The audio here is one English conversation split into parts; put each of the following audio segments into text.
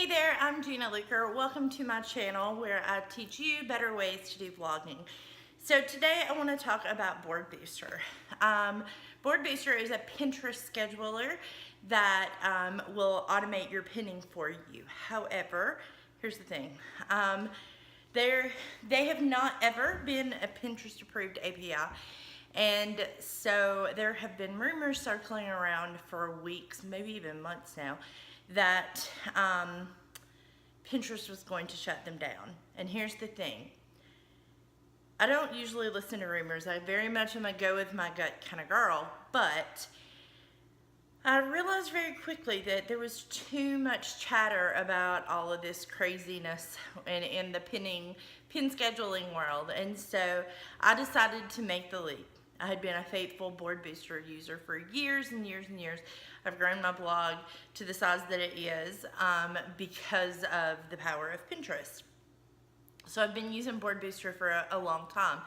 Hey there, I'm Gina Luker. Welcome to my channel where I teach you better ways to do vlogging. So today I want to talk about BoardBooster. BoardBooster is a Pinterest scheduler that will automate your pinning for you. However, here's the thing. They have not ever been a Pinterest approved API. And so there have been rumors circling around for weeks, maybe even months now, that Pinterest was going to shut them down. And here's the thing. I don't usually listen to rumors. I very much am a go with my gut kind of girl, but I realized very quickly that there was too much chatter about all of this craziness in the pin scheduling world. And so I decided to make the leap. I had been a faithful BoardBooster user for years and years and years. I've grown my blog to the size that it is because of the power of Pinterest. So I've been using BoardBooster for a long time.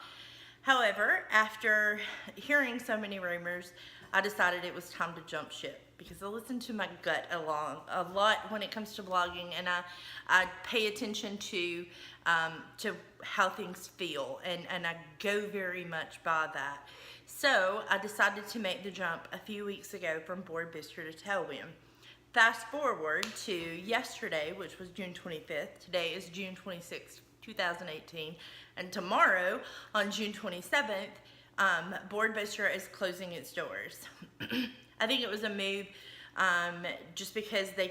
However, after hearing so many rumors, I decided it was time to jump ship because I listen to my gut a lot when it comes to blogging, and I pay attention to how things feel, and I go very much by that. So I decided to make the jump a few weeks ago from BoardBooster to Tailwind. Fast forward to yesterday, which was June 25th. Today is June 26th, 2018, and tomorrow on June 27th, BoardBooster is closing its doors. I think it was a move just because them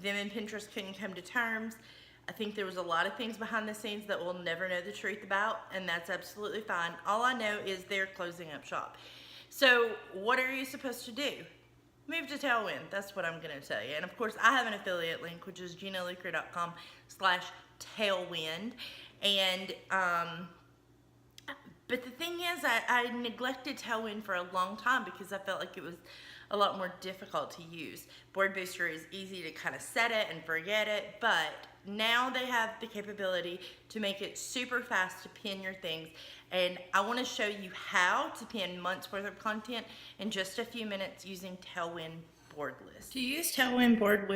and Pinterest couldn't come to terms. I think there was a lot of things behind the scenes that we'll never know the truth about, and that's absolutely fine. All I know is they're closing up shop. So what are you supposed to do? Move to Tailwind. That's what I'm going to tell you. And of course, I have an affiliate link, which is ginaluker.com/tailwind. And but the thing is, I neglected Tailwind for a long time because I felt like it was a lot more difficult to use. BoardBooster is easy to kind of set it and forget it, but now they have the capability to make it super fast to pin your things. And I want to show you how to pin months worth of content in just a few minutes using Tailwind board lists. To use Tailwind board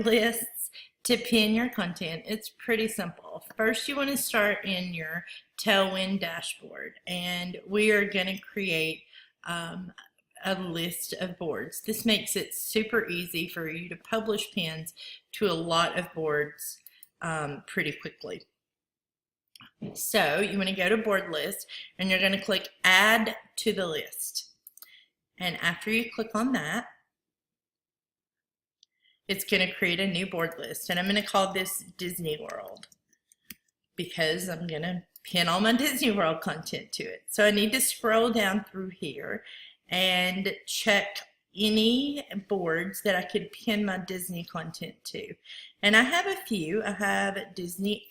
lists to pin your content, it's pretty simple. First, you want to start in your Tailwind dashboard, and we are going to create a list of boards. This makes it super easy for you to publish pins to a lot of boards pretty quickly. So you want to go to board list, and you're going to click add to the list. And after you click on that, it's going to create a new board list. And I'm going to call this Disney World because I'm going to pin all my Disney World content to it. So I need to scroll down through here and check any boards that I could pin my Disney content to. And I have a few. I have Disney,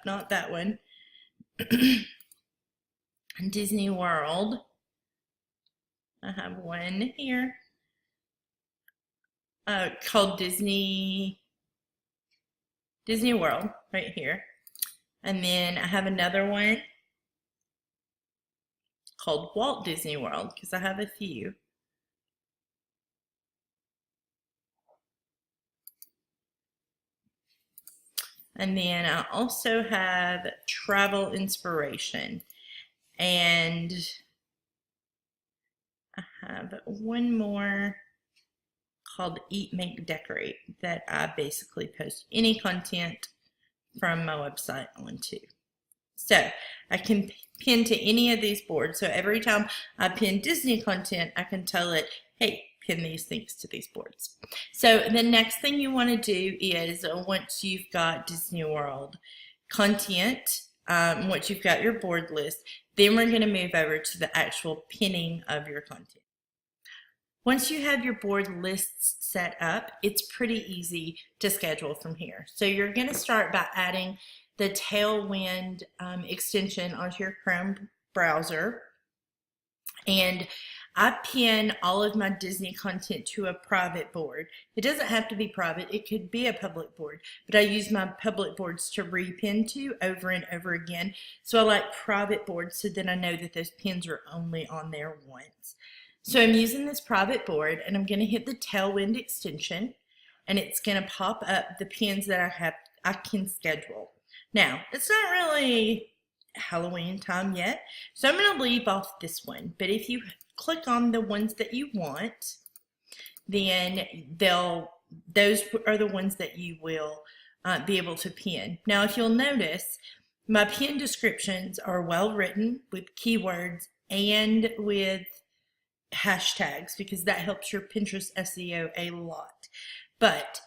not that one, Disney World. I have one here called Disney World right here. And then I have another one called Walt Disney World because I have a few. And then I also have Travel Inspiration. And I have one more called Eat, Make, Decorate that I basically post any content from my website onto. So I can pin to any of these boards. So every time I pin Disney content, I can tell it, hey, pin these things to these boards. So the next thing you want to do is once you've got Disney World content, once you've got your board list, then we're going to move over to the actual pinning of your content. Once you have your board lists set up, it's pretty easy to schedule from here. So you're going to start by adding the Tailwind extension onto your Chrome browser. And I pin all of my Disney content to a private board. It doesn't have to be private. It could be a public board, but I use my public boards to repin to over and over again. So I like private boards so then I know that those pins are only on there once. So I'm using this private board, and I'm going to hit the Tailwind extension, and it's going to pop up the pins that I can schedule. Now, it's not really Halloween time yet, so I'm going to leave off this one. But if you click on the ones that you want, then those are the ones that you will be able to pin. Now, if you'll notice, my pin descriptions are well written with keywords and with hashtags, because that helps your Pinterest SEO a lot. But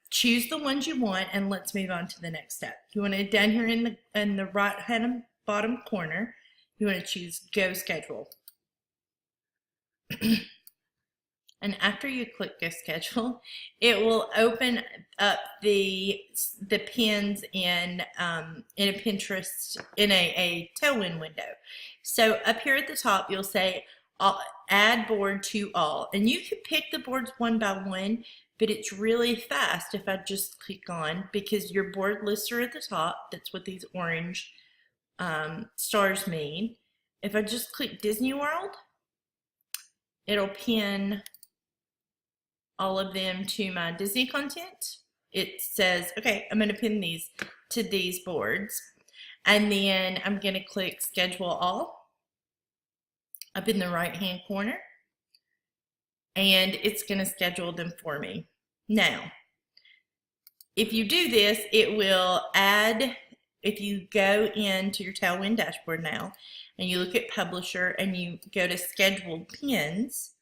choose the ones you want, and let's move on to the next step. You want to, down here in the right hand bottom corner, you want to choose Go Schedule. And after you click Go Schedule, it will open up the pins in a Pinterest, in a Tailwind window. So up here at the top, you'll say add board to all, and you can pick the boards one by one, but it's really fast if I just click on, because your board lists are at the top. That's what these orange stars mean. If I just click Disney World, it'll pin all of them to my Disney content. It says, okay, I'm going to pin these to these boards. And then I'm going to click Schedule All up in the right hand corner. And it's going to schedule them for me. Now, if you do this, it will add, if you go into your Tailwind dashboard now, and you look at Publisher, and you go to Scheduled Pins,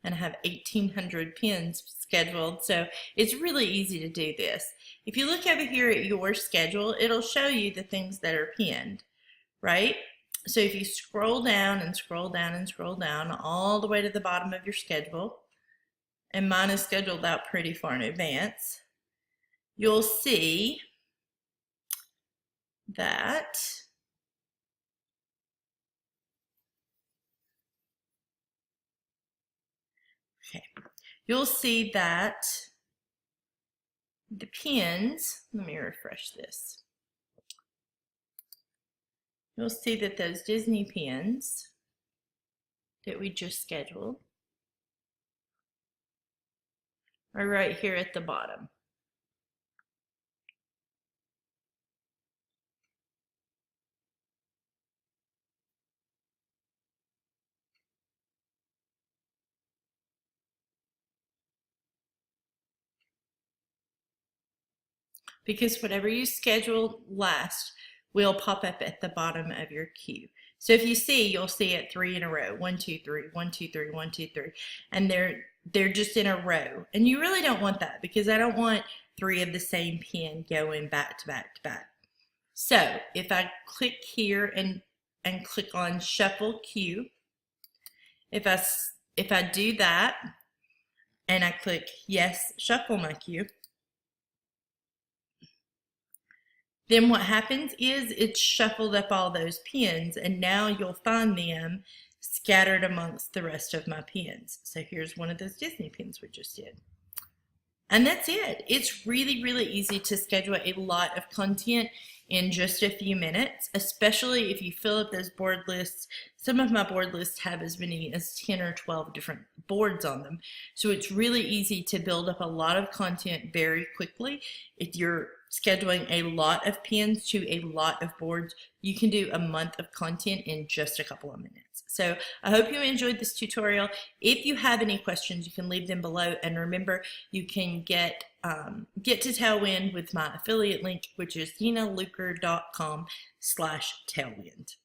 and I have 1,800 pins scheduled, so it's really easy to do this. If you look over here at your schedule, it'll show you the things that are pinned, right? So if you scroll down and scroll down and scroll down all the way to the bottom of your schedule, and mine is scheduled out pretty far in advance, you'll see that you'll see that the pins, let me refresh this. You'll see that those Disney pins that we just scheduled are right here at the bottom. Because whatever you schedule last will pop up at the bottom of your queue. So if you see, you'll see it 3 in a row, 1, 2, 3, 1, 2, 3, 1, 2, 3, and they're just in a row. And you really don't want that, because I don't want 3 of the same pin going back to back to back. So if I click here and click on Shuffle Queue, if I do that and I click Yes, Shuffle My Queue, then what happens is it's shuffled up all those pins, and now you'll find them scattered amongst the rest of my pins. So here's one of those Disney pins we just did. And that's it. It's really, really easy to schedule a lot of content in just a few minutes, especially if you fill up those board lists. Some of my board lists have as many as 10 or 12 different boards on them. So it's really easy to build up a lot of content very quickly. If you're scheduling a lot of pins to a lot of boards, you can do a month of content in just a couple of minutes. So I hope you enjoyed this tutorial. If you have any questions, you can leave them below. And remember, you can get to Tailwind with my affiliate link, which is dinaluker.com/tailwind.